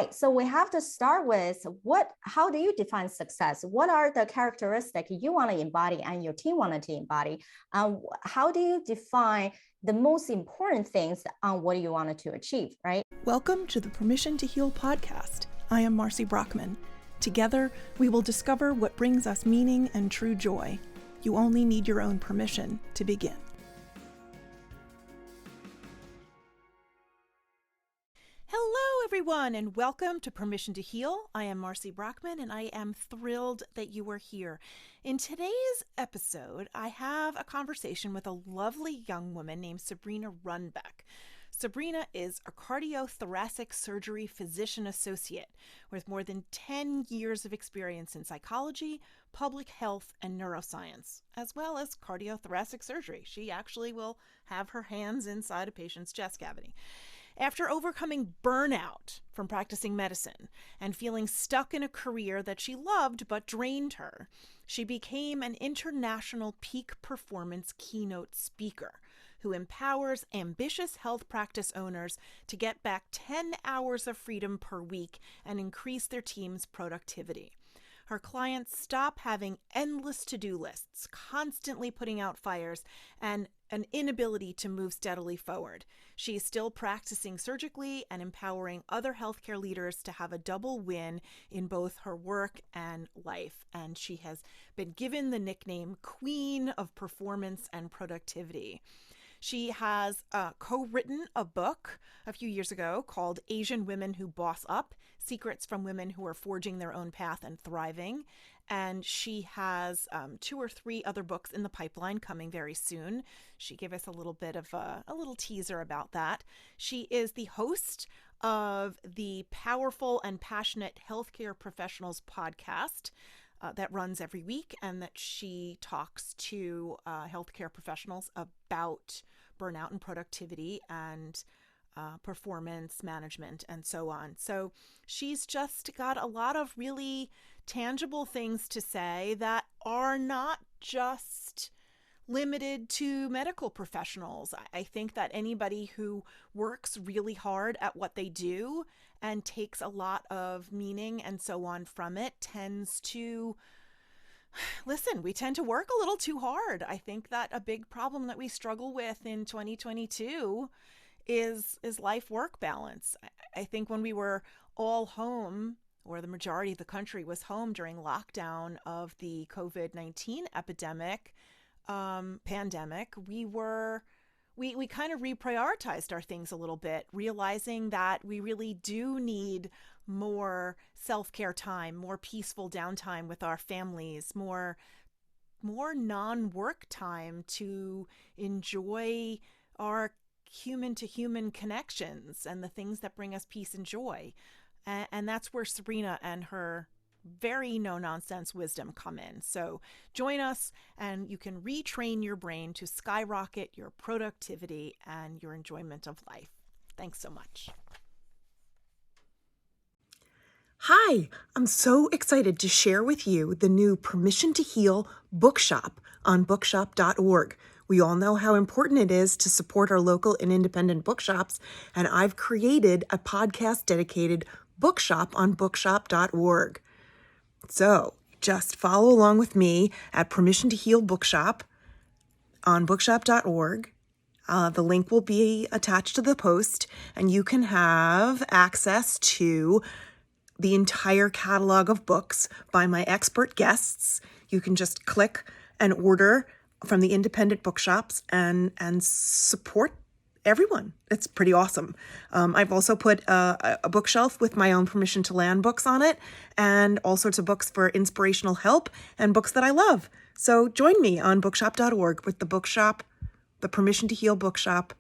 right. So we have to start with how do you define success? What are the characteristics you want to embody and your team wanted to embody? How do you define the most important things on what you wanted to achieve, right? Welcome to the Permission to Heal podcast. I am Marcy Brockman. Together, we will discover what brings us meaning and true joy. You only need your own permission to begin. Hello, everyone, and welcome to Permission to Heal. I am Marcy Brockman, and I am thrilled that you are here. In today's episode, I have a conversation with a lovely young woman named Sabrina Runbeck. Sabrina is a cardiothoracic surgery physician associate with more than 10 years of experience in psychology, public health, and neuroscience, as well as cardiothoracic surgery. She actually will have her hands inside a patient's chest cavity. After overcoming burnout from practicing medicine and feeling stuck in a career that she loved but drained her, she became an international peak performance keynote speaker who empowers ambitious health practice owners to get back 10 hours of freedom per week and increase their team's productivity. Her clients stop having endless to-do lists, constantly putting out fires, and an inability to move steadily forward. She is still practicing surgically and empowering other healthcare leaders to have a double win in both her work and life. And she has been given the nickname Queen of Performance and Productivity. She has co-written a book a few years ago called Asian Women Who Boss Up, Secrets from Women Who Are Forging Their Own Path and Thriving. And she has 2 or 3 other books in the pipeline coming very soon. She gave us a little bit of a little teaser about that. She is the host of the Powerful and Passionate Healthcare Professionals podcast that runs every week, and that she talks to healthcare professionals about burnout and productivity and performance management and so on. So she's just got a lot of really tangible things to say that are not just limited to medical professionals. I think that anybody who works really hard at what they do and takes a lot of meaning and so on from it tends to we tend to work a little too hard. I think that a big problem that we struggle with in 2022 is life-work balance. I think when we were all home, or the majority of the country was home during lockdown of the COVID-19 pandemic, we kind of reprioritized our things a little bit, realizing that we really do need more self-care time, more peaceful downtime with our families, more non-work time to enjoy our human-to-human connections and the things that bring us peace and joy. And that's where Sabrina and her very no-nonsense wisdom come in. So join us and you can retrain your brain to skyrocket your productivity and your enjoyment of life. Thanks so much. Hi, I'm so excited to share with you the new Permission to Heal bookshop on bookshop.org. We all know how important it is to support our local and independent bookshops, and I've created a podcast-dedicated bookshop on bookshop.org. So just follow along with me at Permission to Heal Bookshop on bookshop.org. The link will be attached to the post, and you can have access to the entire catalog of books by my expert guests. You can just click and order from the independent bookshops and support everyone. It's pretty awesome. I've also put a bookshelf with my own Permission to Land books on it, and all sorts of books for inspirational help and books that I love. So join me on bookshop.org with the bookshop, the Permission to Heal bookshop.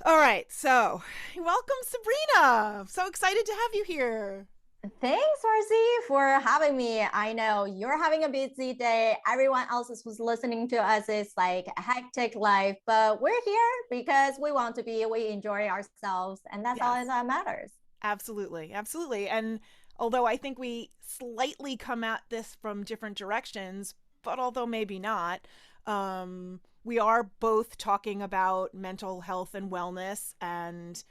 All right, so welcome, Sabrina. I'm so excited to have you here. Thanks, Marcy, for having me. I know you're having a busy day. Everyone else who's listening to us is like a hectic life, but we're here because we enjoy ourselves, and that's all Yes, that matters. absolutely, absolutely. And although I think we slightly come at this from different directions, but although maybe not, we are both talking about mental health and wellness and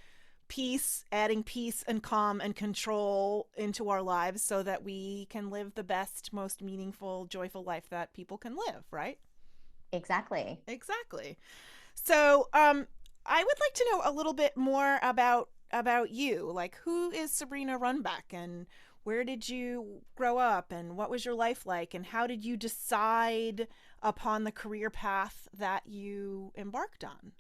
peace, adding peace and calm and control into our lives so that we can live the best, most meaningful, joyful life that people can live, right? Exactly. Exactly. So, I would like to know a little bit more about you. Like, who is Sabrina Runbeck, and where did you grow up, and what was your life like, and how did you decide upon the career path that you embarked on?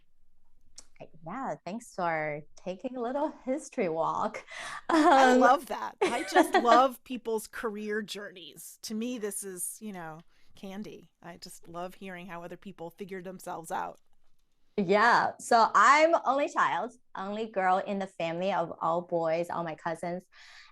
Yeah, thanks for taking a little history walk. I Um, love that. I just love people's career journeys. To me, this is, candy. I just love hearing how other people figured themselves out. Yeah, so I'm only child, only girl in the family of all boys, all my cousins.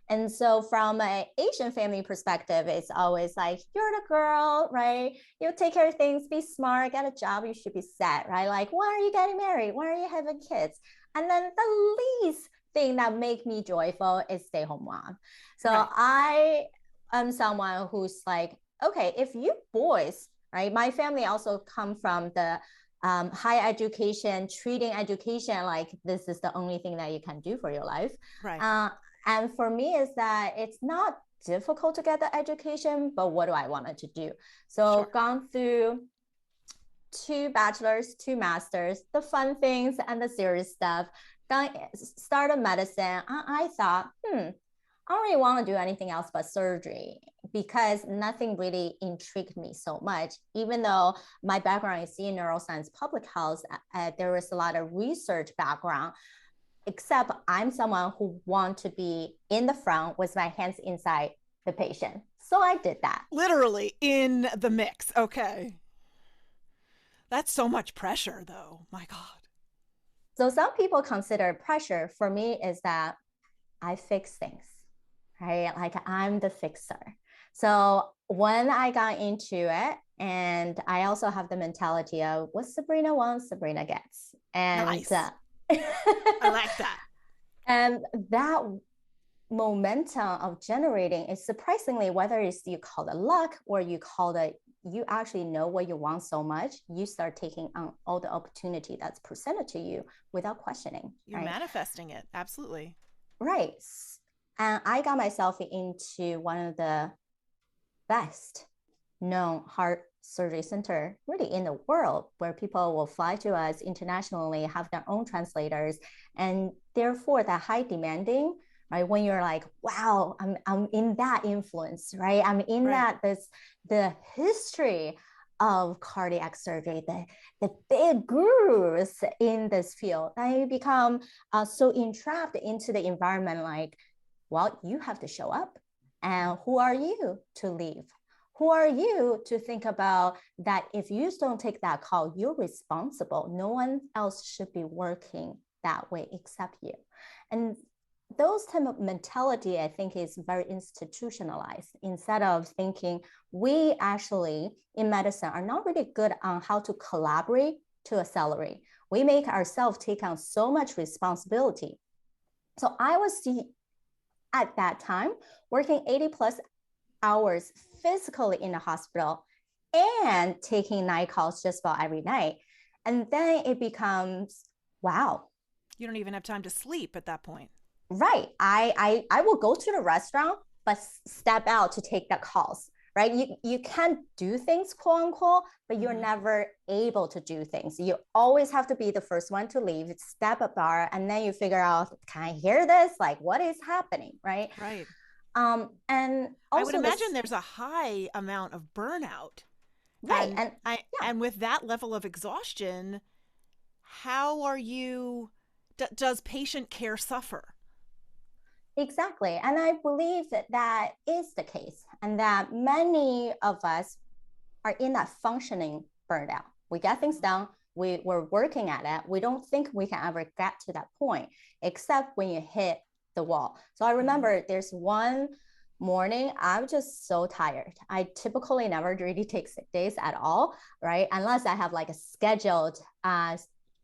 And so from an Asian family perspective, it's always like, you're the girl, right? You take care of things, be smart, get a job, you should be set, right? Like, when are you getting married? When are you having kids? And then the least thing that make me joyful is stay home mom. So Right. I am someone who's like, okay, if you boys, right? My family also come from the higher education, treating education like this is the only thing that you can do for your life. Right. Uh, and for me, is that it's not difficult to get the education, but what do I want to do? So Sure. gone through two bachelors, two masters, the fun things and the serious stuff. Started medicine. I thought, I don't really want to do anything else but surgery because nothing really intrigued me so much. Even though my background is in neuroscience, public health, there was a lot of research background. Except I'm someone who want to be in the front with my hands inside the patient. So I did that. Literally in the mix. Okay. That's so much pressure, though. My God. So some people consider pressure. For me, is that I fix things, right? Like I'm the fixer. So when I got into it, and I also have the mentality of what Sabrina wants, Sabrina gets. And Nice. I like that. and that momentum of generating is surprisingly, whether it's you call it luck or you call it you actually know what you want so much, you start taking on all the opportunity that's presented to you without questioning, You're right? manifesting it. Absolutely. Right. And I got myself into one of the best known heart surgery center really in the world, where people will fly to us internationally, have their own translators, and therefore that high demanding, right? When you're like, wow, I'm in that influence, right? I'm in Right. the history of cardiac surgery, the big gurus in this field. And you become so entrapped into the environment, like, well, you have to show up. And who are you to leave? Who are you to think about that if you don't take that call, you're responsible. No one else should be working that way except you. And those type of mentality, I think, is very institutionalized. Instead of thinking we actually in medicine are not really good on how to collaborate to accelerate. We make ourselves take on so much responsibility. So I was at that time working 80 plus hours physically in the hospital and taking night calls just about every night. And then it becomes, wow, You don't even have time to sleep at that point. right. I will go to the restaurant, but step out to take the calls, right? You can't do things, quote unquote, but you're never able to do things. You always have to be the first one to leave, step apart, and then you figure out, can I hear this? Like, what is happening, right? Right. And I would also imagine this, there's a high amount of burnout. right. And And yeah, and with that level of exhaustion, how are you does patient care suffer? exactly. And I believe that that is the case, and that many of us are in that functioning burnout. We get things done, we were working at it. We don't think we can ever get to that point, except when you hit the wall. So I remember there's one morning, I'm just so tired. I typically never really take sick days at all, right? Unless I have like a scheduled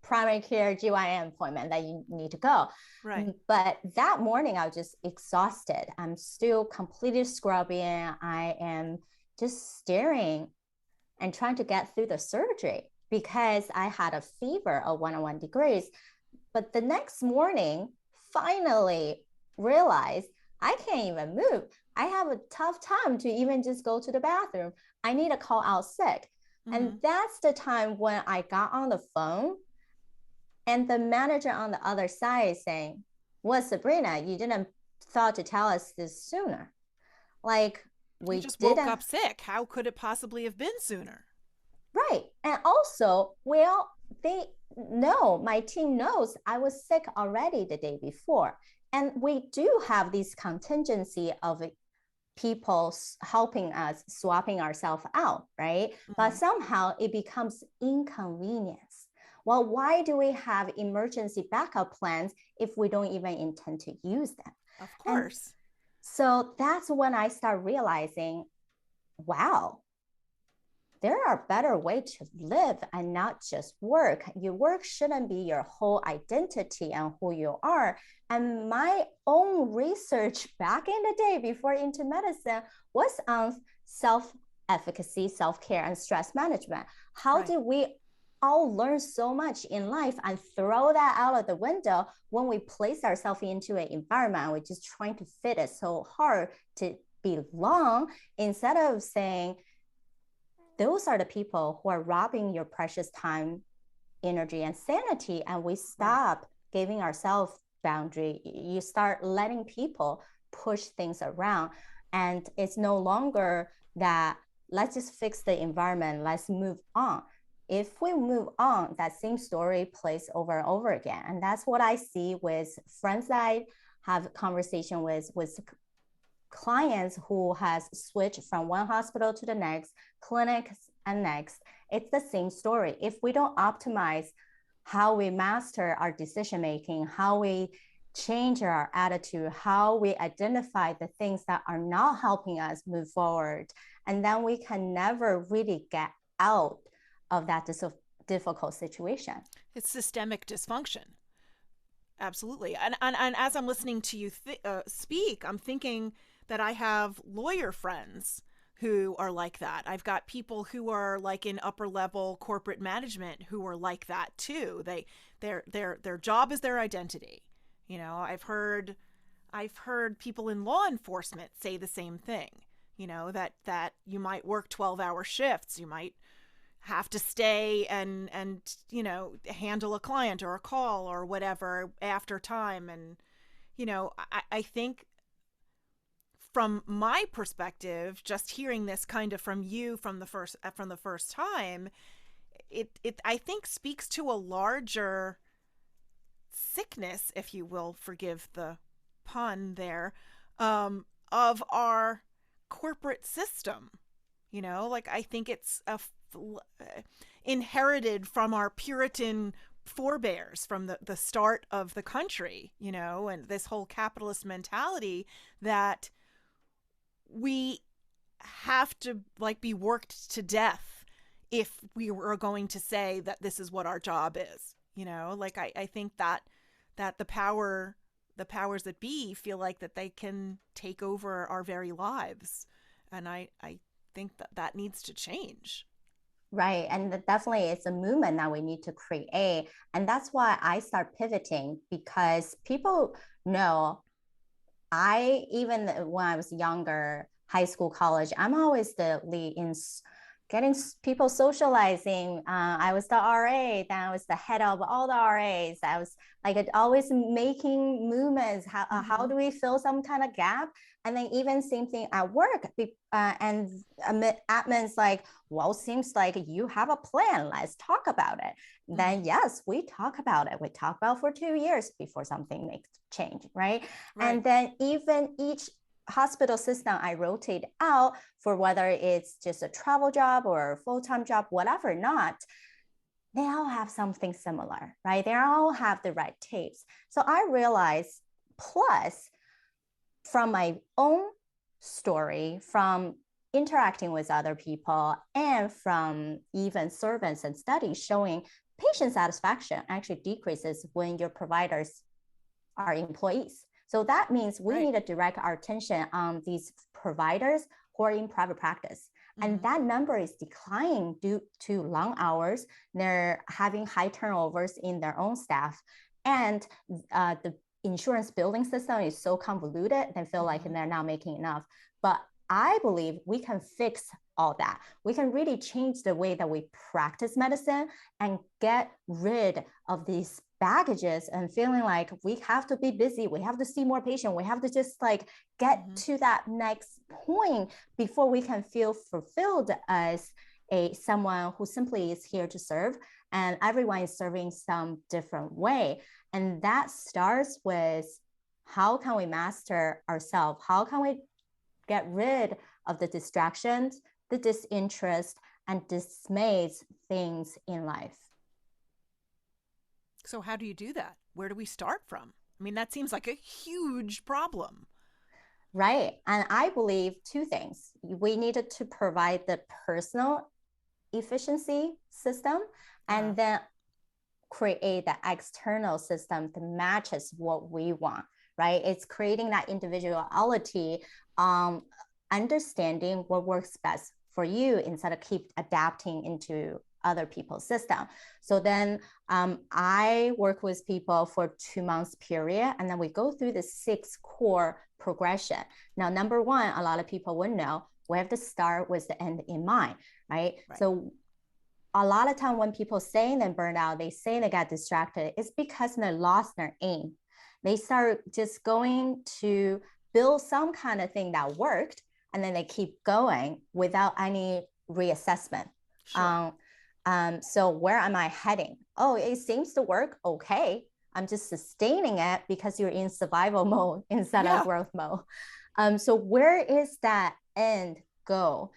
primary care GYN appointment that you need to go. Right. But that morning, I was just exhausted. I'm still completely scrubbing. I am just staring and trying to get through the surgery because I had a fever of 101 degrees. But the next morning, finally realized I can't even move. I have a tough time to even just go to the bathroom. I need to call out sick. And that's the time when I got on the phone and the manager on the other side is saying, well, Sabrina, you didn't thought to tell us this sooner. Like we You just didn't woke up sick. How could it possibly have been sooner? Right. And also, well, they know, my team knows I was sick already the day before. And we do have this contingency of people helping us, swapping ourselves out, right? But somehow it becomes inconvenience. Well, why do we have emergency backup plans if we don't even intend to use them? Of course. And so that's when I start realizing, wow, there are better ways to live and not just work. Your work shouldn't be your whole identity and who you are. And my own research back in the day before into medicine was on self-efficacy, self-care, and stress management. How did we all learn so much in life and throw that out of the window when we place ourselves into an environment? We're just trying to fit it so hard to belong instead of saying, those are the people who are robbing your precious time, energy, and sanity. And we stop giving ourselves boundary. You start letting people push things around. And it's no longer that let's just fix the environment, let's move on. If we move on, that same story plays over and over again. And that's what I see with friends that I have conversation with clients who has switched from one hospital to the next, clinic and next. It's the same story. If we don't optimize how we master our decision making, how we change our attitude, how we identify the things that are not helping us move forward, and then we can never really get out of that difficult situation. It's systemic dysfunction. Absolutely. And as I'm listening to you speak, I'm thinking that I have lawyer friends who are like that. I've got people who are like in upper level corporate management who are like that too. Their job is their identity. You know, I've heard people in law enforcement say the same thing. You know, that you might work 12-hour shifts, you might have to stay and you know, handle a client or a call or whatever after time. And you know, I think from my perspective, just hearing this kind of from you from the first time, it I think speaks to a larger sickness, if you will, forgive the pun there, of our corporate system. You know, like I think it's inherited from our Puritan forebears from the start of the country, you know, and this whole capitalist mentality that we have to like be worked to death if we were going to say that this is what our job is, you know. Like I think that the powers that be feel like that they can take over our very lives, and I think that needs to change. Right. And definitely it's a movement that we need to create. And that's why I start pivoting, because people know even when I was younger, high school, college, I'm always the lead in getting people socializing. I was the RA, then I was the head of all the RAs. I was like always making movements. How do we fill some kind of gap? And then even same thing at work. And admin's like, well, seems like you have a plan. Let's talk about it. Then yes, we talk about it. We talk about for 2 years before something makes change, right? And then even each hospital system I rotate out for, whether it's just a travel job or a full-time job, whatever not, they all have something similar, right? They all have the red tapes. So I realized, plus from my own story, from interacting with other people, and from even surveys and studies showing patient satisfaction actually decreases when your providers are employees. So that means we need to direct our attention on these providers who are in private practice. And that number is declining due to long hours. They're having high turnovers in their own staff. And the insurance billing system is so convoluted, they feel like they're not making enough. But I believe we can fix all that. We can really change the way that we practice medicine and get rid of these baggages and feeling like we have to be busy, we have to see more patients, we have to just like get to that next point before we can feel fulfilled as someone who simply is here to serve, and everyone is serving some different way. And that starts with, how can we master ourselves? How can we get rid of the distractions, the disinterest, and dismays things in life? So how do you do that? Where do we start from? I mean, that seems like a huge problem. Right. And I believe two things. We needed to provide the personal efficiency system and then create the external system that matches what we want, right? It's creating that individuality, understanding what works best for you instead of keep adapting into other people's system. So then I work with people for 2 months period, and then we go through the 6 core progression. Now, number one, a lot of people would know, we have to start with the end in mind, right? So a lot of time when people say they burn out, they say they got distracted, it's because they lost their aim. They start just going to build some kind of thing that worked, and then they keep going without any reassessment. Sure. So where am I heading? Oh, it seems to work. Okay. I'm just sustaining it because you're in survival mode instead of growth mode. So where is that end goal?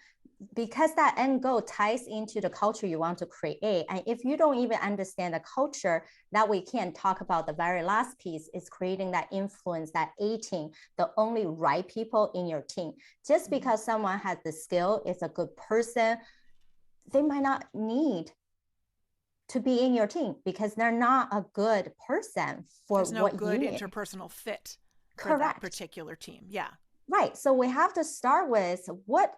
Because that end goal ties into the culture you want to create. And if you don't even understand the culture, that we can't talk about the very last piece is creating that influence, that A-team, the only right people in your team. Just because someone has the skill, is a good person, they might not need to be in your team because they're not a good person for There's no what good you need. interpersonal fit for Correct. that particular team. Yeah. Right. So we have to start with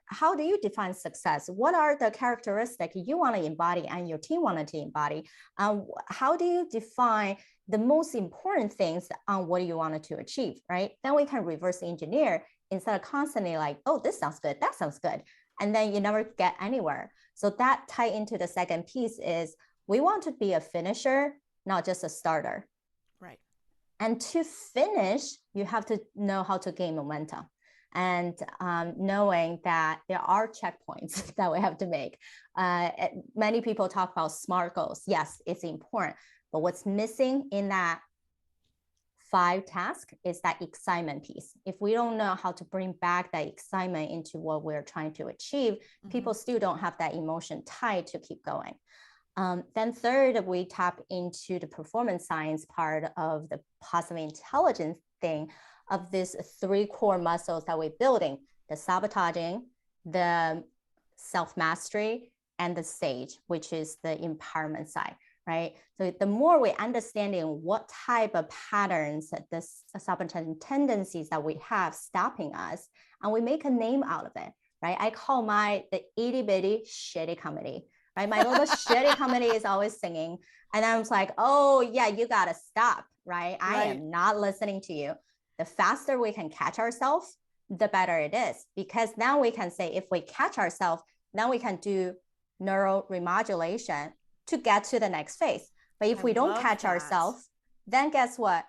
how do you define success? What are the characteristics you want to embody and your team wanted to embody? How do you define the most important things on what you wanted to achieve, right? Then we can reverse engineer instead of constantly like, oh, this sounds good, that sounds good. And then you never get anywhere. So that tie into the second piece is we want to be a finisher, not just a starter. Right. And to finish, you have to know how to gain momentum. And knowing that there are checkpoints that we have to make. Many people talk about SMART goals. Yes, it's important. But what's missing in that 5 tasks is that excitement piece. If we don't know how to bring back that excitement into what we're trying to achieve, people still don't have that emotion tied to keep going. Then third, we tap into the performance science part of the positive intelligence thing of these 3 core muscles that we're building: the sabotaging, the self-mastery, and the sage, which is the empowerment side, right? So the more we're understanding what type of patterns, the sabotaging tendencies that we have stopping us, and we make a name out of it, right? I call the itty bitty shitty comedy, right? My little shitty comedy is always singing. And I was like, oh yeah, you gotta stop, right? I am not listening to you. The faster we can catch ourselves, the better it is. Because now we can say, if we catch ourselves, now we can do neural remodulation to get to the next phase. But if we don't catch ourselves, then guess what?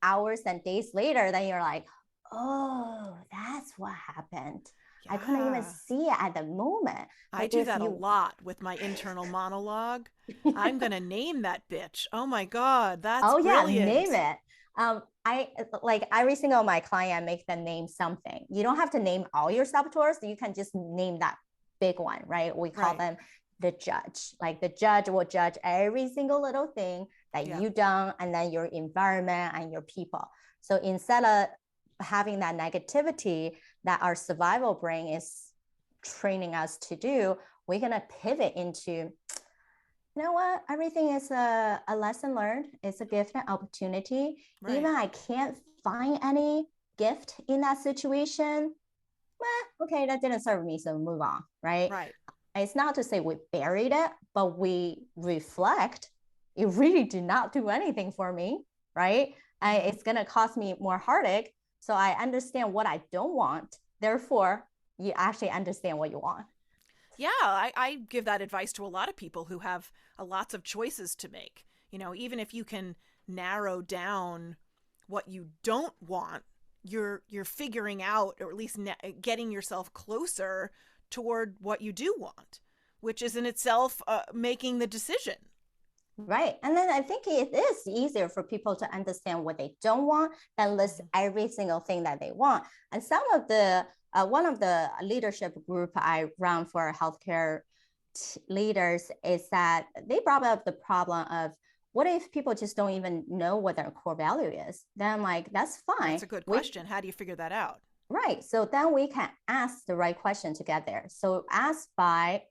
Hours and days later, then you're like, oh, that's what happened. Yeah. I couldn't even see it at the moment. I do that a lot with my internal monologue. I'm going to name that bitch. Oh my God, that's brilliant. Yeah, name it. Every single my client make them name something. You don't have to name all your saboteurs. You can just name that big one, right? We call them the judge. Like the judge will judge every single little thing that you done, and then your environment and your people. So instead of having that negativity that our survival brain is training us to do, we're going to pivot into, you know what, everything is a lesson learned. It's a gift and opportunity. Right. Even I can't find any gift in that situation, okay, that didn't serve me, so move on, right? Right. It's not to say we buried it, but we reflect, it really did not do anything for me, right? It's going to cost me more heartache. So I understand what I don't want. Therefore, you actually understand what you want. Yeah, I give that advice to a lot of people who have lots of choices to make. You know, even if you can narrow down what you don't want, you're figuring out, or at least getting yourself closer toward what you do want, which is in itself making the decision. Right. And then I think it is easier for people to understand what they don't want than list every single thing that they want. And some of the, one of the leadership group I run for healthcare leaders is that they brought up the problem of, what if people just don't even know what their core value is? Then I'm like, that's fine. That's a good question. How do you figure that out? Right. So then we can ask the right question to get there. So ask by,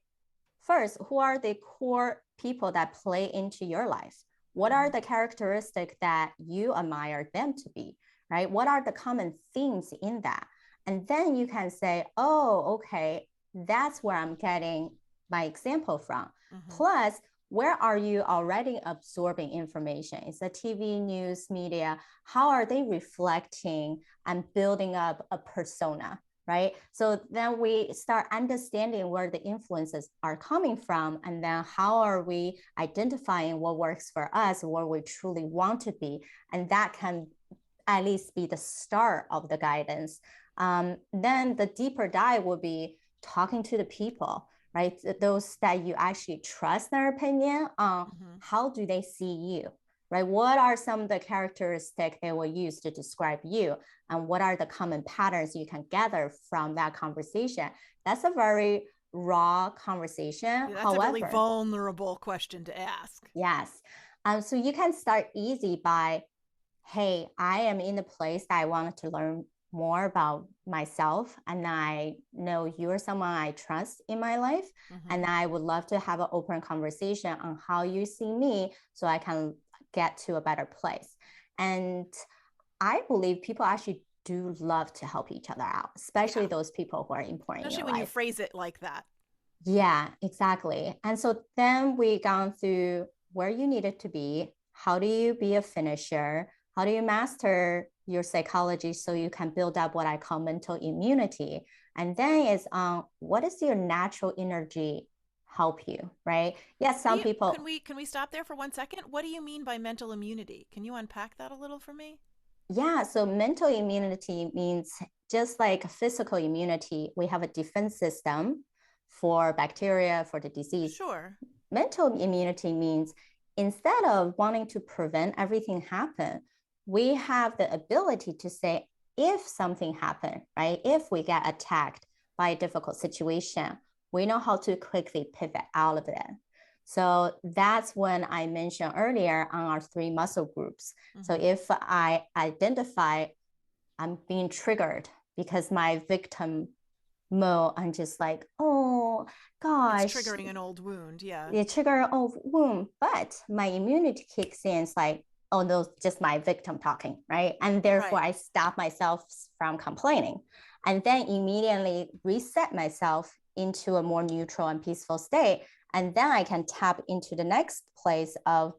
first, who are the core people that play into your life? What are the characteristics that you admire them to be, right? What are the common themes in that? And then you can say, oh, okay, that's where I'm getting my example from. Plus, where are you already absorbing information? Is the TV, news, media, how are they reflecting and building up a persona, right? So then we start understanding where the influences are coming from, and then how are we identifying what works for us, where we truly want to be. And that can at least be the start of the guidance. Then the deeper dive will be talking to the people, right? Those that you actually trust their opinion on, how do they see you, right? What are some of the characteristics they will use to describe you? And what are the common patterns you can gather from that conversation? That's a very raw conversation. Yeah, that's a really vulnerable question to ask. Yes. So you can start easy by, hey, I am in the place that I wanted to learn more about myself, and I know you're someone I trust in my life, and I would love to have an open conversation on how you see me so I can get to a better place. And I believe people actually do love to help each other out, especially those people who are important. Especially when you phrase it like that. Yeah, exactly. And so then we gone through where you needed to be. How do you be a finisher? How do you master your psychology so you can build up what I call mental immunity? And then it's on what is your natural energy help you, right? Yes, some people. Can we stop there for 1 second? What do you mean by mental immunity? Can you unpack that a little for me? Yeah, so mental immunity means just like physical immunity, we have a defense system for bacteria, for the disease. Sure. Mental immunity means instead of wanting to prevent everything happen, we have the ability to say, if something happened, right? If we get attacked by a difficult situation, we know how to quickly pivot out of it. So that's when I mentioned earlier on our 3 muscle groups. So if I identify I'm being triggered because my victim mode, I'm just like, oh gosh. It's triggering an old wound, yeah. It trigger an old wound, but my immunity kicks in. It's like, oh no, just my victim talking, right? And therefore I stop myself from complaining, and then immediately reset myself into a more neutral and peaceful state. And then I can tap into the next place of,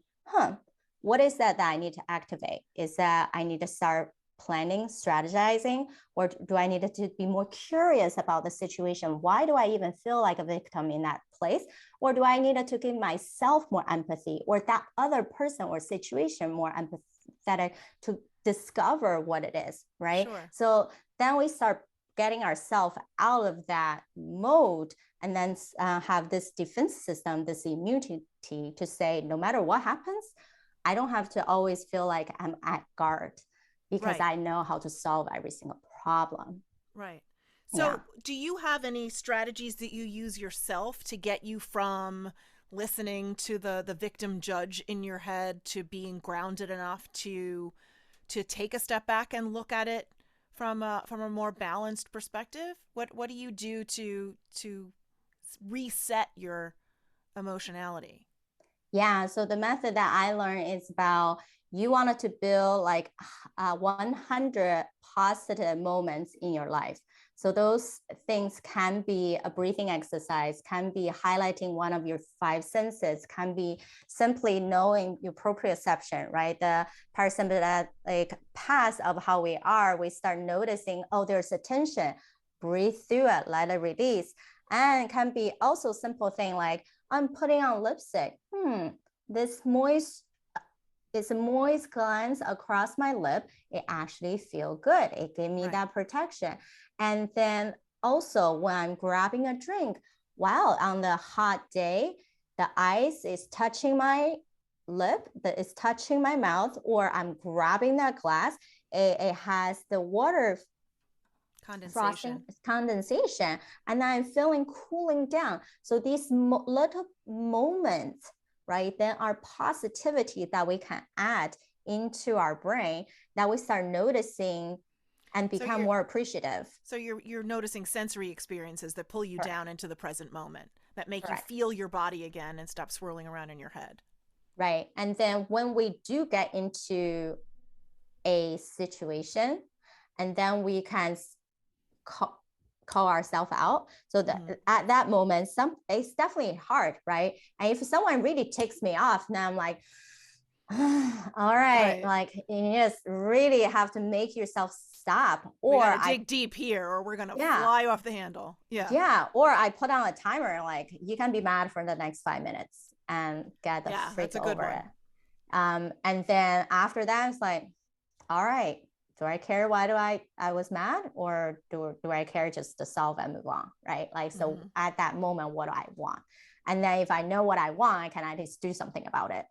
what is that I need to activate? Is that I need to start planning, strategizing, or do I need to be more curious about the situation? Why do I even feel like a victim in that place? Or do I need to give myself more empathy, or that other person or situation more empathetic to discover what it is, right? Sure. So then we start getting ourselves out of that mode, and then have this defense system, this immunity to say, no matter what happens, I don't have to always feel like I'm at guard, because I know how to solve every single problem. Right. So do you have any strategies that you use yourself to get you from listening to the victim judge in your head to being grounded enough to take a step back and look at it from a more balanced perspective? What do you do to reset your emotionality? Yeah, so the method that I learned is about you wanted to build like 100 positive moments in your life. So those things can be a breathing exercise, can be highlighting one of your five senses, can be simply knowing your proprioception, right? The parasympathetic path of how we are, we start noticing, oh, there's a tension, breathe through it, let it release. And it can be also simple thing like, I'm putting on lipstick. This it's a moist glance across my lip. It actually feel good. It gave me that protection. And then also when I'm grabbing a drink, wow, on the hot day, the ice is touching my lip, that is touching my mouth, or I'm grabbing that glass. It has the water condensation, and I'm feeling cooling down. So these little moments, right, then are positivity that we can add into our brain that we start noticing and become more appreciative. So you're noticing sensory experiences that pull you down into the present moment, that make you feel your body again and stop swirling around in your head. Right. And then when we do get into a situation, and then we can call ourselves out. So that at that moment, it's definitely hard, right? And if someone really ticks me off, now I'm like, all right, like you just really have to make yourself stop, or I dig deep here, or we're gonna fly off the handle. Or I put on a timer, like you can be mad for the next 5 minutes and get the freak over it. And then after that, it's like, all right, do I care why I was mad, or do I care just to solve and move on, right? Like, so at that moment, what do I want? And then if I know what I want, I can at least do something about it.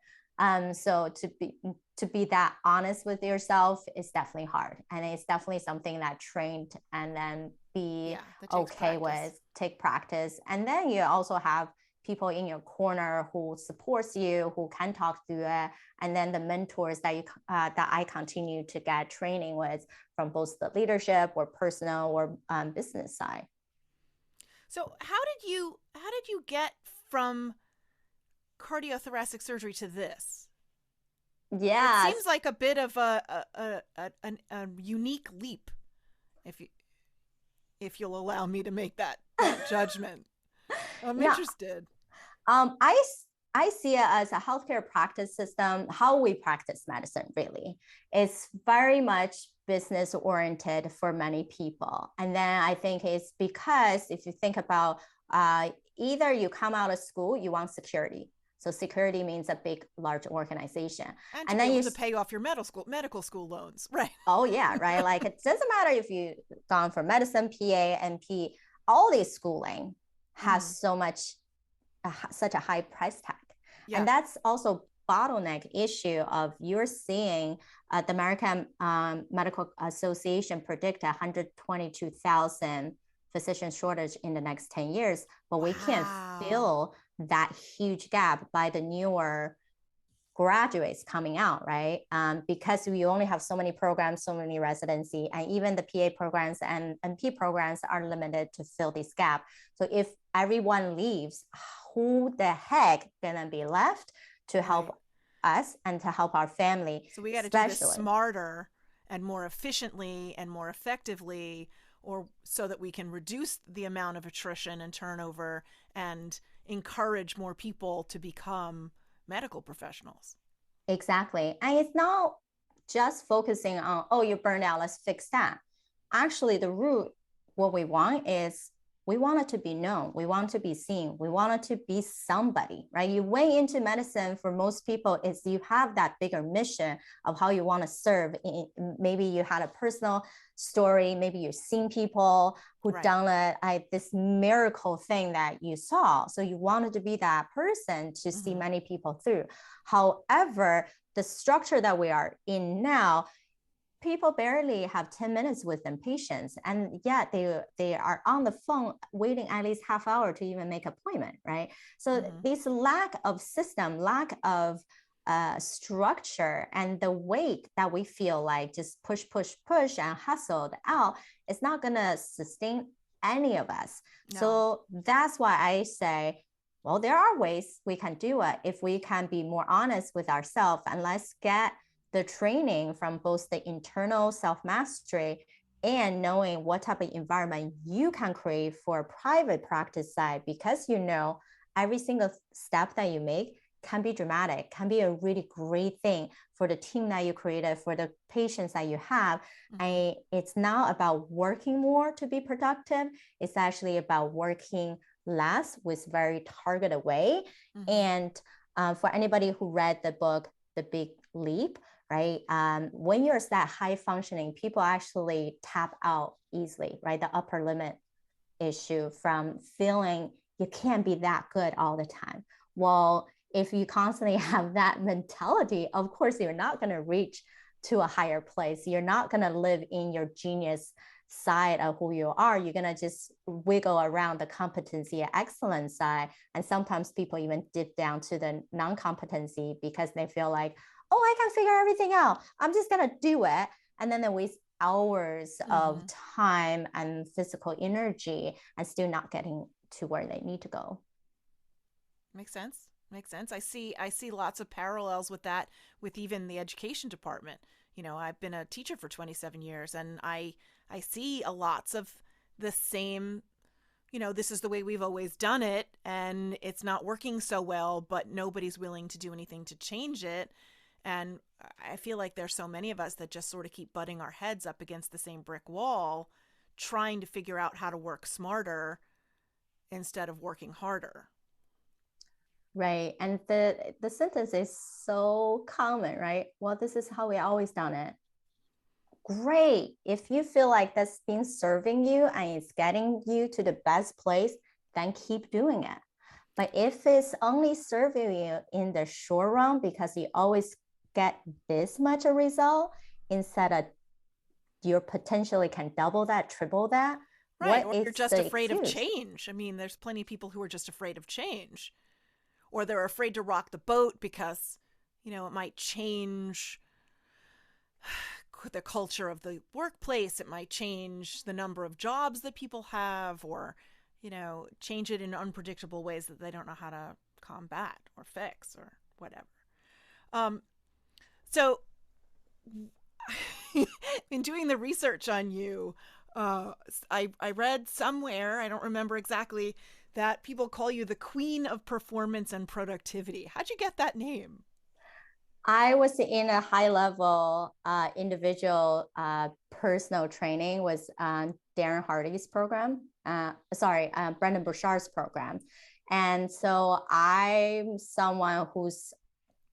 So to be that honest with yourself is definitely hard. And it's definitely something that trained and then be okay with, take practice. And then you also have people in your corner who supports you, who can talk through it, and then the mentors that I continue to get training with from both the leadership or personal or business side. So how did you get from cardiothoracic surgery to this? Yeah, it seems like a bit of a unique leap, if you'll allow me to make that judgment. I'm interested. I see it as a healthcare practice system. How we practice medicine really is very much business oriented for many people. And then I think it's because if you think about either you come out of school, you want security. So security means a big, large organization. And then you to pay off your medical school loans, right? Oh yeah, right. Like it doesn't matter if you've gone for medicine, PA, NP, all this schooling has such a high price tag. Yeah. And that's also bottleneck issue of you're seeing the American Medical Association predict 122,000 physician shortage in the next 10 years, but we can't fill that huge gap by the newer graduates coming out, right? Because we only have so many programs, so many residency, and even the PA programs and NP programs are limited to fill this gap. So if everyone leaves, who the heck gonna be left to help us and to help our family? So we got to do this smarter and more efficiently and more effectively, or so that we can reduce the amount of attrition and turnover and encourage more people to become medical professionals. Exactly. And it's not just focusing on, oh, you're burned out, let's fix that. Actually, the root, what we want is we want it to be known. We want to be seen. We want it to be somebody, right? You went into medicine for most people is you have that bigger mission of how you want to serve. Maybe you had a personal story. Maybe you've seen people who done this miracle thing that you saw. So you wanted to be that person to see many people through. However, the structure that we are in now, people barely have 10 minutes with them, patients, and yet they are on the phone waiting at least half hour to even make appointment, right? So this lack of system, lack of structure, and the weight that we feel like just push and hustled out, it's not gonna sustain any of us. No. So that's why I say, well, there are ways we can do it if we can be more honest with ourselves, and let's get the training from both the internal self-mastery and knowing what type of environment you can create for a private practice side, because you know every single step that you make can be dramatic, can be a really great thing for the team that you created, for the patients that you have. And it's not about working more to be productive. It's actually about working less with very targeted way. And for anybody who read the book, The Big Leap, right? When you're that high functioning, people actually tap out easily, right? The upper limit issue from feeling you can't be that good all the time. Well, if you constantly have that mentality, of course, you're not going to reach to a higher place. You're not going to live in your genius side of who you are. You're going to just wiggle around the competency and excellence side. And sometimes people even dip down to the non-competency because they feel like, oh, I can figure everything out. I'm just going to do it. And then they waste hours of time and physical energy and still not getting to where they need to go. Makes sense. Makes sense. I see lots of parallels with that, with even the education department. You know, I've been a teacher for 27 years, and I see lots of the same, you know, this is the way we've always done it, and it's not working so well, but nobody's willing to do anything to change it. And I feel like there's so many of us that just sort of keep butting our heads up against the same brick wall, trying to figure out how to work smarter instead of working harder. Right. And the sentence is so common, right? Well, this is how we always done it. Great. If you feel like that's been serving you and it's getting you to the best place, then keep doing it. But if it's only serving you in the short run because you always get this much a result instead of you potentially can double that, triple that. Right. Or you're just afraid of change. I mean, there's plenty of people who are just afraid of change. Or they're afraid to rock the boat because, you know, it might change the culture of the workplace. It might change the number of jobs that people have, or, you know, change it in unpredictable ways that they don't know how to combat or fix or whatever. So in doing the research on you, I read somewhere, I don't remember exactly, that people call you the queen of performance and productivity. How'd you get that name? I was in a high level individual personal training with Darren Hardy's program. Brendon Burchard's program. And so I'm someone who's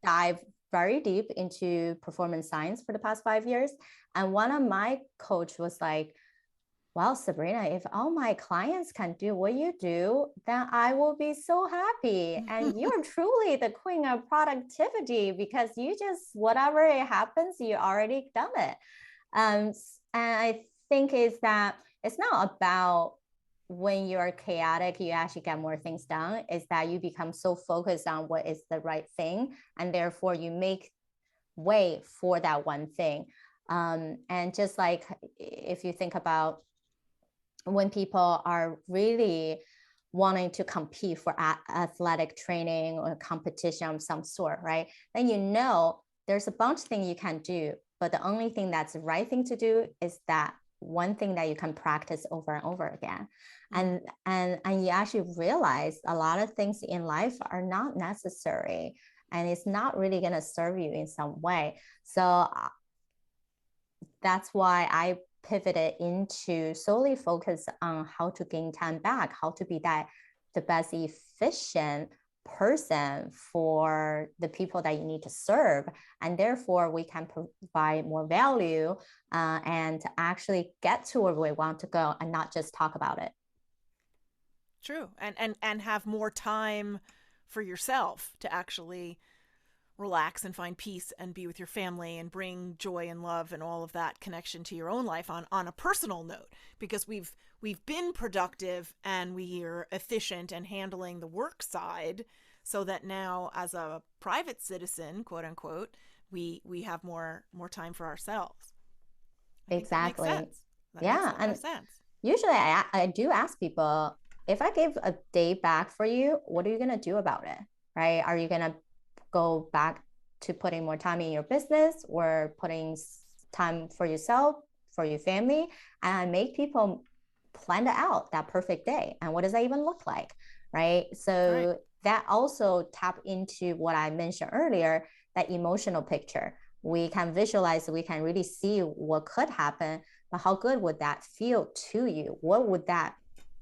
dived very deep into performance science for the past 5 years. And one of my coach was like, well, Sabrina, if all my clients can do what you do, then I will be so happy. And you're truly the queen of productivity because you just, whatever it happens, you already done it. And I think is that it's not about when you're chaotic, you actually get more things done. It's that you become so focused on what is the right thing. And therefore you make way for that one thing. And just like if you think about when people are really wanting to compete for athletic training or competition of some sort, right? Then you know there's a bunch of things you can do, but the only thing that's the right thing to do is that one thing that you can practice over and over again. And you actually realize a lot of things in life are not necessary and it's not really going to serve you in some way. So that's why I pivoted into solely focus on how to gain time back, how to be the best efficient person for the people that you need to serve. And therefore we can provide more value and actually get to where we want to go and not just talk about it. True. And have more time for yourself to actually relax and find peace and be with your family and bring joy and love and all of that connection to your own life on a personal note, because we've been productive and we're efficient and handling the work side, so that now as a private citizen, quote unquote, we have more time for ourselves. I think that makes Exactly. sense. That makes a Yeah. lot And of sense. usually I do ask people, if I give a day back for you, what are you going to do about it? Right? Are you going to go back to putting more time in your business or putting time for yourself, for your family? And I make people plan out that perfect day. And what does that even look like? Right. Right. So that also tap into what I mentioned earlier, that emotional picture. We can visualize, we can really see what could happen, but how good would that feel to you? What would that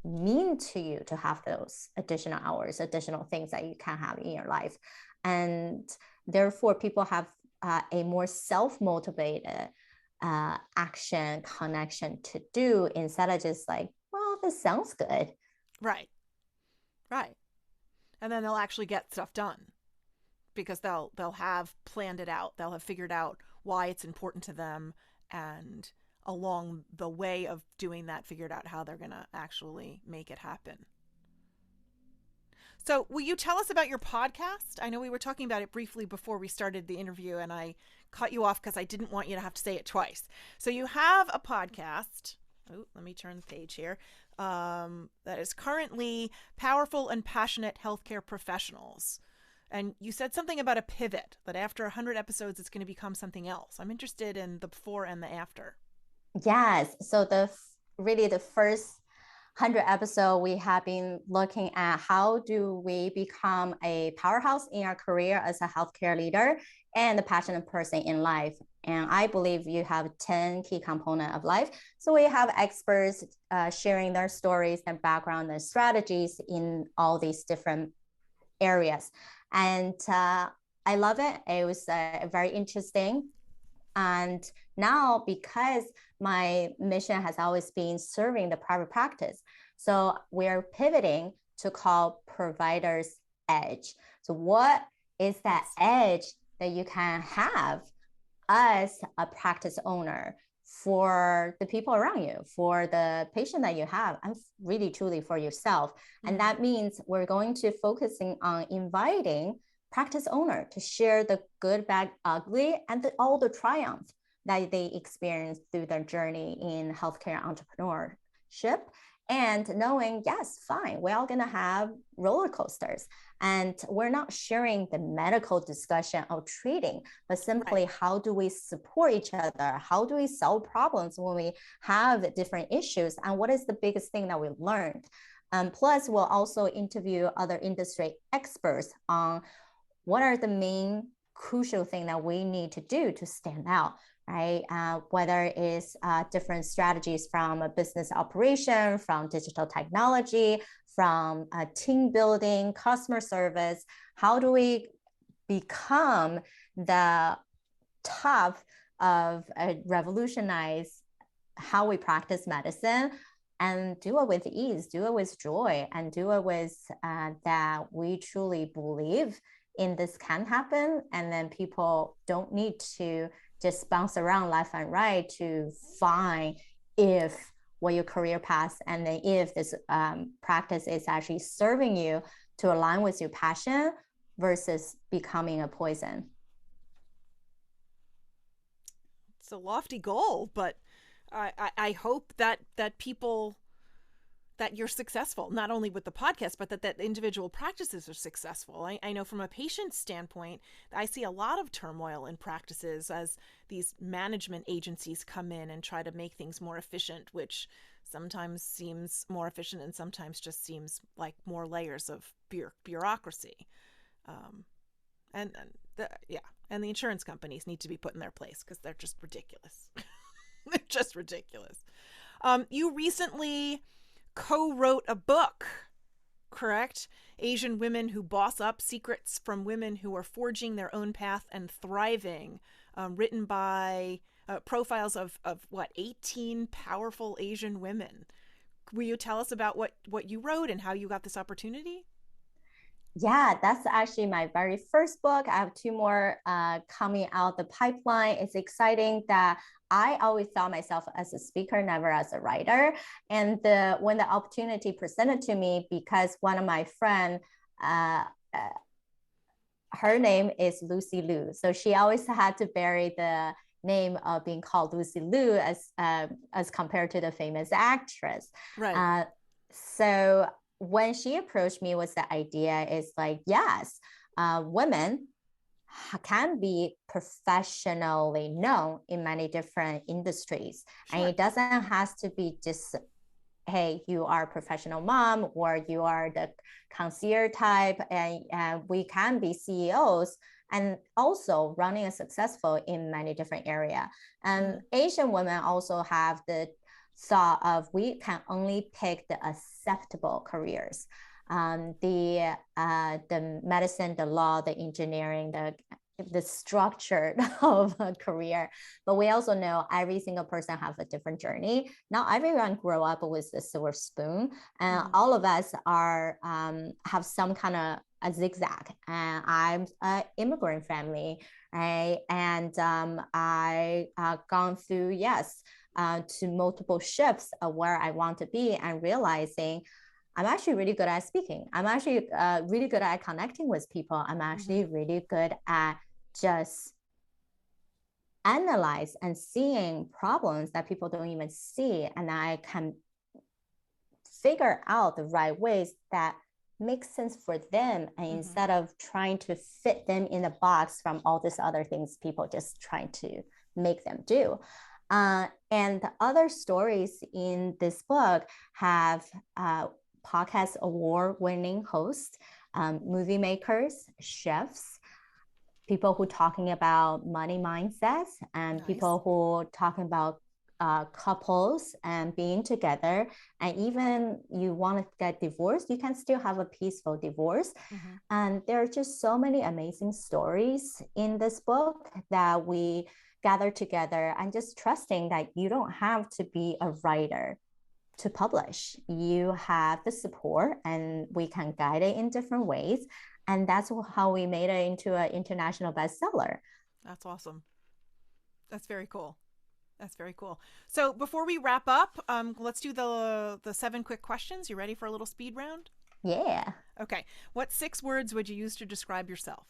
mean to you to have those additional hours, additional things that you can have in your life? And therefore, people have a more self-motivated action connection to do, instead of just like, well, this sounds good. Right. Right. And then they'll actually get stuff done, because they'll have planned it out. They'll have figured out why it's important to them, and along the way of doing that, figured out how they're going to actually make it happen. So will you tell us about your podcast? I know we were talking about it briefly before we started the interview, and I cut you off because I didn't want you to have to say it twice. So you have a podcast. Oh, let me turn the page here. That is currently Powerful and Passionate Healthcare Professionals. And you said something about a pivot, that after 100 episodes, it's going to become something else. I'm interested in the before and the after. Yes. So really the first 100 episode, we have been looking at how do we become a powerhouse in our career as a healthcare leader and a passionate person in life. And I believe you have 10 key components of life. So we have experts sharing their stories, their background, their strategies in all these different areas. And I love it. It was very interesting. And now, because my mission has always been serving the private practice, so we're pivoting to call Provider's Edge. So what is that edge that you can have as a practice owner for the people around you, for the patient that you have, and really truly for yourself? Mm-hmm. And that means we're going to focusing on inviting practice owner to share the good, bad, ugly, and all the triumph that they experience through their journey in healthcare entrepreneurship. And knowing, yes, fine, we're all gonna have roller coasters. And we're not sharing the medical discussion of treating, but simply how do we support each other? How do we solve problems when we have different issues? And what is the biggest thing that we learned? Plus, we'll also interview other industry experts on what are the main crucial things that we need to do to stand out, right? Whether it's different strategies from a business operation, from digital technology, from team building, customer service. How do we become the top of revolutionize how we practice medicine, and do it with ease, do it with joy, and do it with that we truly believe in this can happen. And then people don't need to just bounce around left and right to find if what your career path, and then if this practice is actually serving you to align with your passion versus becoming a poison. It's a lofty goal, but I hope that people, that you're successful, not only with the podcast, but that individual practices are successful. I know from a patient standpoint, I see a lot of turmoil in practices as these management agencies come in and try to make things more efficient, which sometimes seems more efficient and sometimes just seems like more layers of bureaucracy. And the insurance companies need to be put in their place because they're just ridiculous. They're just ridiculous. You recently co-wrote a book, correct? Asian Women Who Boss Up: Secrets from Women Who Are Forging Their Own Path and Thriving, written by profiles of 18 powerful Asian women. Will you tell us about what you wrote and how you got this opportunity? Yeah, that's actually my very first book. I have two more coming out the pipeline. It's exciting that I always saw myself as a speaker, never as a writer. And when the opportunity presented to me, because one of my friend, uh, uh, her name is Lucy Liu, so she always had to bury the name of being called Lucy Liu as compared to the famous actress. Right. So when she approached me with the idea is like, yes, women can be professionally known in many different industries. Sure. And it doesn't have to be just, hey, you are a professional mom or you are the concierge type, and we can be CEOs and also running a successful in many different areas. And Asian women also have the thought of we can only pick the acceptable careers. The medicine, the law, the engineering, the structure of a career. But we also know every single person have a different journey. Not everyone grow up with a silver spoon, and all of us are have some kind of a zigzag. And I'm an immigrant family, right? And I gone through, yes, to multiple shifts of where I want to be, and realizing I'm actually really good at speaking. I'm actually really good at connecting with people. I'm actually really good at just analyze and seeing problems that people don't even see. And I can figure out the right ways that make sense for them. And instead of trying to fit them in a box from all these other things people just trying to make them do. And the other stories in this book have podcast award-winning hosts, movie makers, chefs, people who talking about money mindsets, and people who talking about couples and being together. And even you want to get divorced, you can still have a peaceful divorce. And there are just so many amazing stories in this book that we gather together, and just trusting that you don't have to be a writer to publish. You have the support, and we can guide it in different ways. And that's how we made it into an international bestseller. That's awesome. That's very cool. That's very cool. So before we wrap up, let's do the 7 quick questions. You ready for a little speed round? Yeah. Okay. What 6 words would you use to describe yourself?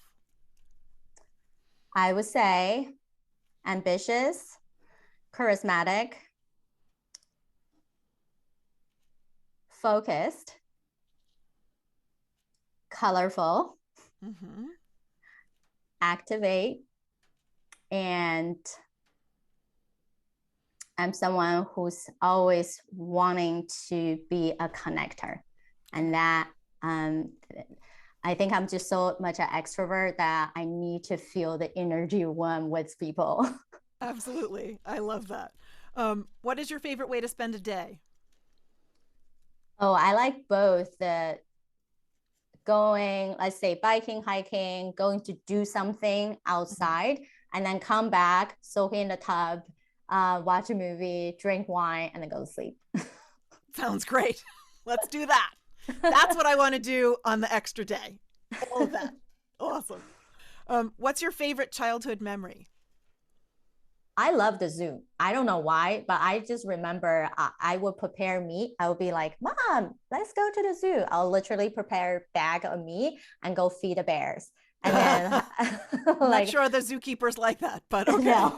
I would say ambitious, charismatic, focused, colorful, activate, and I'm someone who's always wanting to be a connector. And that I think I'm just so much an extrovert that I need to feel the energy one with people. Absolutely. I love that. What is your favorite way to spend a day? Oh, I like both the going, let's say biking, hiking, going to do something outside, and then come back, soak in the tub, watch a movie, drink wine, and then go to sleep. Sounds great. Let's do that. That's what I want to do on the extra day. All of that. Awesome. What's your favorite childhood memory? I love the zoo. I don't know why, but I just remember I would prepare meat. I would be like, Mom, let's go to the zoo. I'll literally prepare a bag of meat and go feed the bears. And then I'm not sure the zookeepers like that, but okay. No.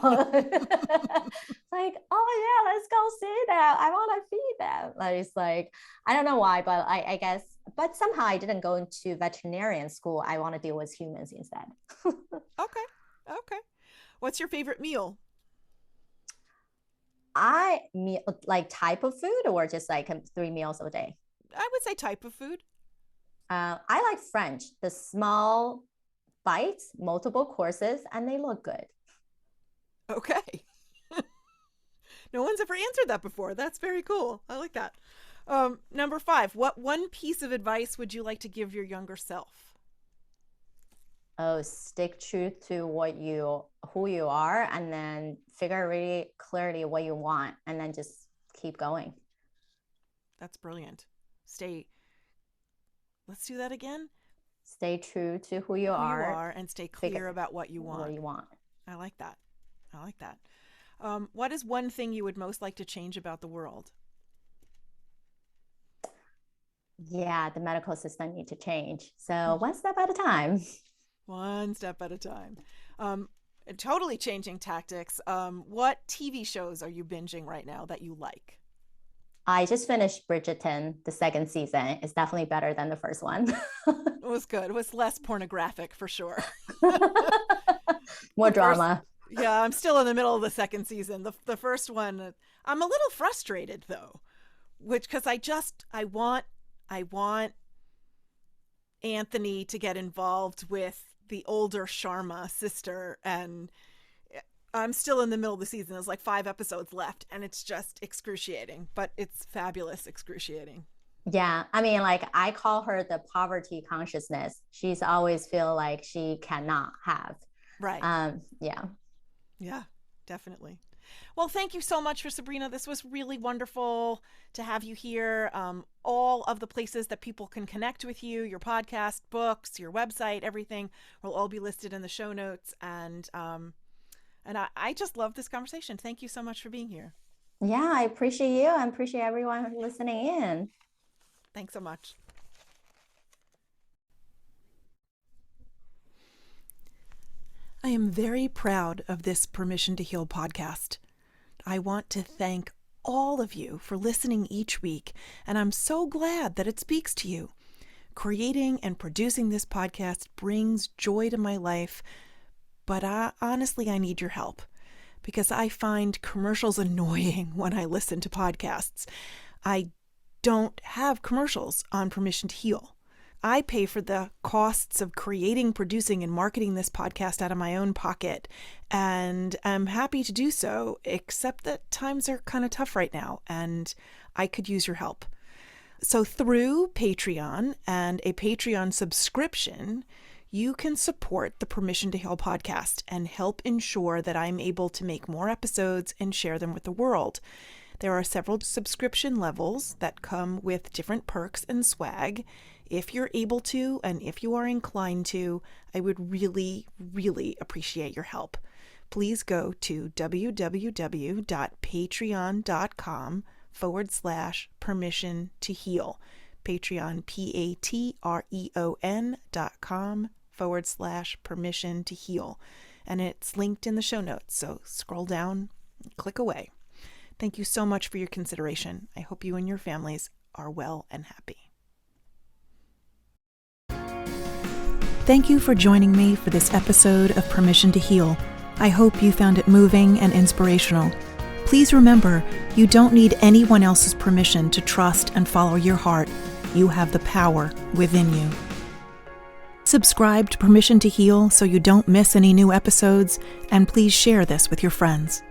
Like, oh yeah, let's go see them. I want to feed them. Like, it's like, I don't know why, but I guess, but somehow I didn't go into veterinarian school. I want to deal with humans instead. Okay. What's your favorite meal? I mean, like type of food, or just like 3 meals a day? I would say type of food. I like French, the small bites, multiple courses, and they look good. Okay. No one's ever answered that before. That's very cool. I like that. Number 5, what one piece of advice would you like to give your younger self? Oh, stick true to who you are, and then figure really clearly what you want, and then just keep going. That's brilliant. Let's do that again. Stay true to who you are and stay clear about what you want. I like that. What is one thing you would most like to change about the world? Yeah, the medical system need to change. So one step at a time. One step at a time. Totally changing tactics. What TV shows are you binging right now that you like? I just finished Bridgerton, the second season. It's definitely better than the first one. It was good. It was less pornographic for sure. More drama. Yeah, I'm still in the middle of the second season. The first one, I'm a little frustrated though, because I want Anthony to get involved with the older Sharma sister, and I'm still in the middle of the season. There's like 5 episodes left, and it's just excruciating, but it's fabulous excruciating. Yeah, I mean, like I call her the poverty consciousness. She's always feel like she cannot have. Right. Yeah, definitely. Well, thank you so much for Sabrina. This was really wonderful to have you here. All of the places that people can connect with you, your podcast, books, your website, everything will all be listed in the show notes. And I just love this conversation. Thank you so much for being here. Yeah, I appreciate you. I appreciate everyone listening in. Thanks so much. I am very proud of this Permission to Heal podcast. I want to thank all of you for listening each week, and I'm so glad that it speaks to you. Creating and producing this podcast brings joy to my life, but honestly, I need your help because I find commercials annoying when I listen to podcasts. I don't have commercials on Permission to Heal. I pay for the costs of creating, producing, and marketing this podcast out of my own pocket, and I'm happy to do so, except that times are kind of tough right now, and I could use your help. So through Patreon and a Patreon subscription, you can support the Permission to Heal podcast and help ensure that I'm able to make more episodes and share them with the world. There are several subscription levels that come with different perks and swag. If you're able to, and if you are inclined to, I would really, really appreciate your help. Please go to www.patreon.com/permission to heal. Patreon, patreon.com/permission to heal. And it's linked in the show notes. So scroll down, click away. Thank you so much for your consideration. I hope you and your families are well and happy. Thank you for joining me for this episode of Permission to Heal. I hope you found it moving and inspirational. Please remember, you don't need anyone else's permission to trust and follow your heart. You have the power within you. Subscribe to Permission to Heal so you don't miss any new episodes, and please share this with your friends.